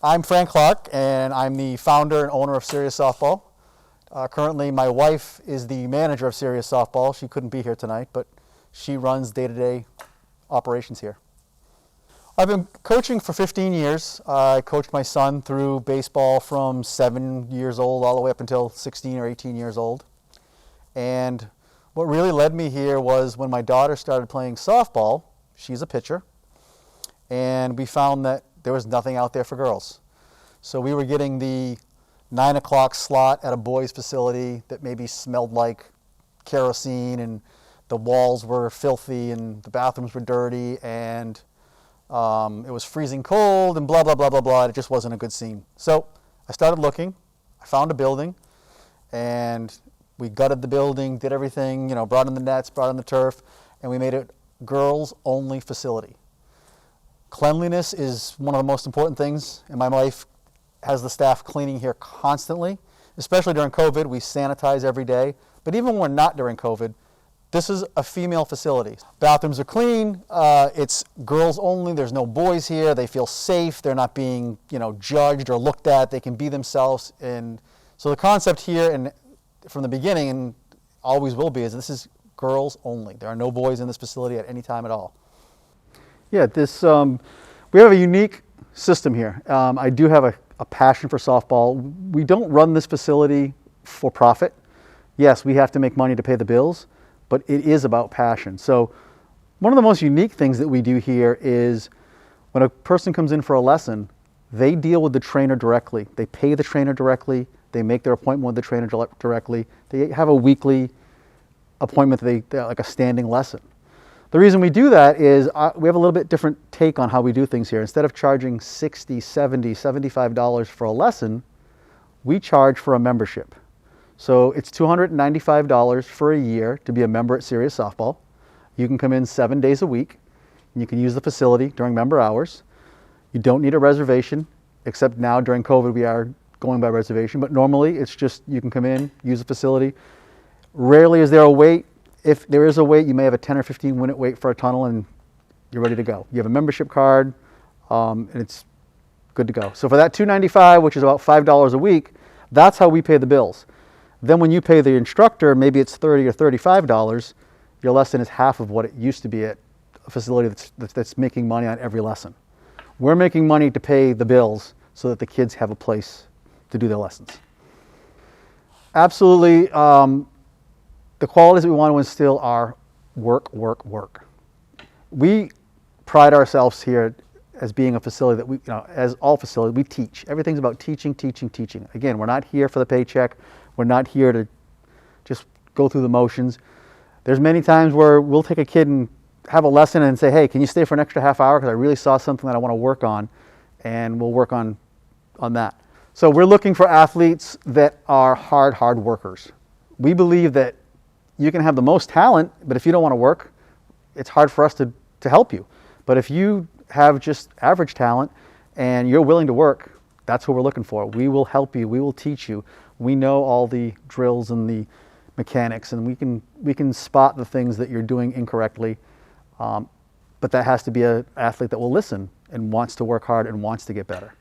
I'm Fran Clark, and I'm the founder and owner of Serious Softball. Currently, my wife is the manager of Serious Softball. She couldn't be here tonight, but she runs day-to-day operations here. I've been coaching for 15 years. I coached my son through baseball from 7 years old all the way up until 16 or 18 years old. And what really led me here was when my daughter started playing softball. She's a pitcher, and we found that there was nothing out there for girls. So we were getting the 9 o'clock slot at a boys' facility that maybe smelled like kerosene, and the walls were filthy, and the bathrooms were dirty, and it was freezing cold, and blah, blah, blah, blah, blah. It just wasn't a good scene. So I started looking. I found a building, and we gutted the building, did everything, brought in the nets, brought in the turf, and we made it girls-only facility. Cleanliness is one of the most important things, and my wife has the staff cleaning here constantly. Especially during COVID, we sanitize every day. But even when we're not during COVID, this is a female facility. Bathrooms are clean. It's girls only. There's no boys here. They feel safe. They're not being, judged or looked at. They can be themselves. And so the concept here, and from the beginning, and always will be, is this is girls only. There are no boys in this facility at any time at all. Yeah, we have a unique system here. I do have a passion for softball. We don't run this facility for profit. Yes, we have to make money to pay the bills, but it is about passion. So one of the most unique things that we do here is when a person comes in for a lesson, they deal with the trainer directly. They pay the trainer directly. They make their appointment with the trainer directly. They have a weekly appointment, they're like a standing lesson. The reason we do that is we have a little bit different take on how we do things here. Instead of charging $60, $70, $75 for a lesson, we charge for a membership. So it's $295 for a year to be a member at Serious Softball. You can come in 7 days a week, and you can use the facility during member hours. You don't need a reservation, except now during COVID we are going by reservation, but normally it's just you can come in, use the facility. Rarely is there a wait. If there is a wait, you may have a 10 or 15 minute wait for a tunnel, and you're ready to go. You have a membership card, and it's good to go. So for that $295, which is about $5 a week, that's how we pay the bills. Then when you pay the instructor, maybe it's $30 or $35, your lesson is half of what it used to be at a facility that's making money on every lesson. We're making money to pay the bills so that the kids have a place to do their lessons. Absolutely. The qualities that we want to instill are work, work, work. We pride ourselves here as being a facility that as all facilities, we teach. Everything's about teaching, teaching, teaching. Again, we're not here for the paycheck. We're not here to just go through the motions. There's many times where we'll take a kid and have a lesson and say, hey, can you stay for an extra half hour because I really saw something that I want to work on, and we'll work on that. So we're looking for athletes that are hard workers. We believe that you can have the most talent, but if you don't want to work, it's hard for us to help you. But if you have just average talent and you're willing to work, that's what we're looking for. We will help you. We will teach you. We know all the drills and the mechanics, and we can spot the things that you're doing incorrectly. But that has to be an athlete that will listen and wants to work hard and wants to get better.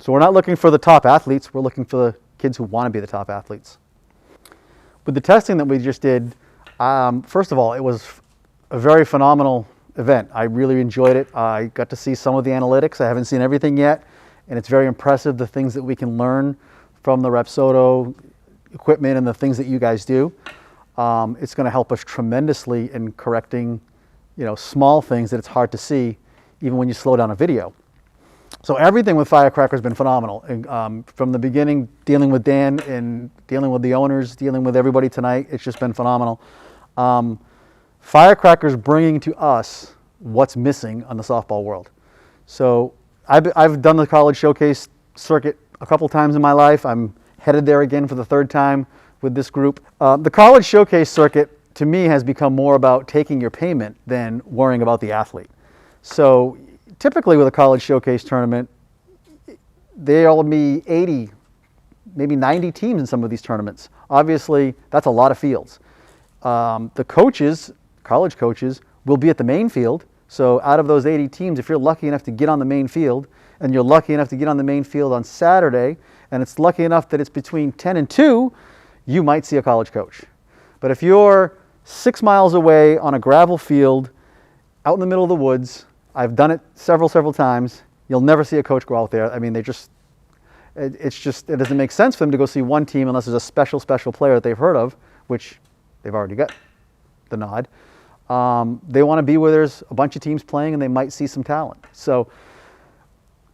So we're not looking for the top athletes. We're looking for the kids who want to be the top athletes. With the testing that we just did, first of all, it was a very phenomenal event. I really enjoyed it. I got to see some of the analytics. I haven't seen everything yet, and it's very impressive the things that we can learn from the Rapsodo equipment and the things that you guys do. It's going to help us tremendously in correcting, small things that it's hard to see, even when you slow down a video. So everything with Firecracker has been phenomenal. And, from the beginning, dealing with Dan and dealing with the owners, dealing with everybody tonight, it's just been phenomenal. Firecracker's bringing to us what's missing on the softball world. So I've done the college showcase circuit a couple times in my life. I'm headed there again for the third time with this group. The college showcase circuit, to me, has become more about taking your payment than worrying about the athlete. So typically with a college showcase tournament, there'll be 80, maybe 90 teams in some of these tournaments. Obviously, that's a lot of fields. The coaches, college coaches, will be at the main field. So out of those 80 teams, if you're lucky enough to get on the main field, and you're lucky enough to get on the main field on Saturday, and it's lucky enough that it's between 10 and 2, you might see a college coach. But if you're 6 miles away on a gravel field out in the middle of the woods, I've done it several times, you'll never see a coach go out there. I mean, it doesn't make sense for them to go see one team unless there's a special player that they've heard of, which they've already got the nod. They want to be where there's a bunch of teams playing and they might see some talent. So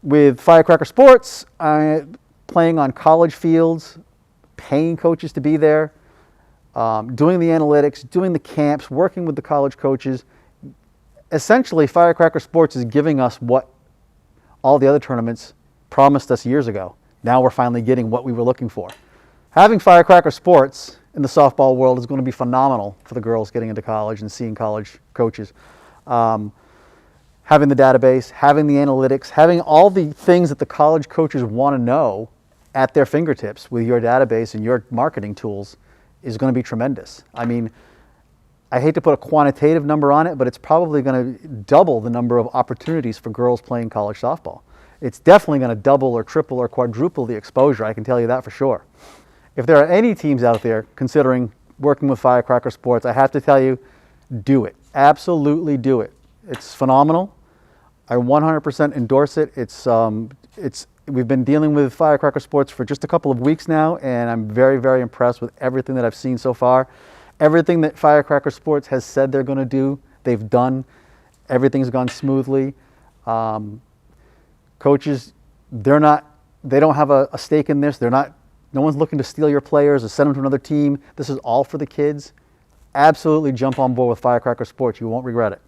with Firecracker Sports, playing on college fields, paying coaches to be there, doing the analytics, doing the camps, working with the college coaches. Essentially, Firecracker Sports is giving us what all the other tournaments promised us years ago. Now we're finally getting what we were looking for. Having Firecracker Sports in the softball world is going to be phenomenal for the girls getting into college and seeing college coaches. Having the database, having the analytics, having all the things that the college coaches want to know at their fingertips with your database and your marketing tools is going to be tremendous. I mean, I hate to put a quantitative number on it, but it's probably going to double the number of opportunities for girls playing college softball. It's definitely going to double or triple or quadruple the exposure, I can tell you that for sure. If there are any teams out there considering working with Firecracker Sports, I have to tell you, do it. Absolutely do it. It's phenomenal. I 100% endorse it. We've been dealing with Firecracker Sports for just a couple of weeks now, and I'm very impressed with everything that I've seen so far. Everything that Firecracker Sports has said they're going to do, they've done. Everything's gone smoothly. Coaches, they don't have a stake in this. No one's looking to steal your players or send them to another team. This is all for the kids. Absolutely jump on board with Firecracker Sports. You won't regret it.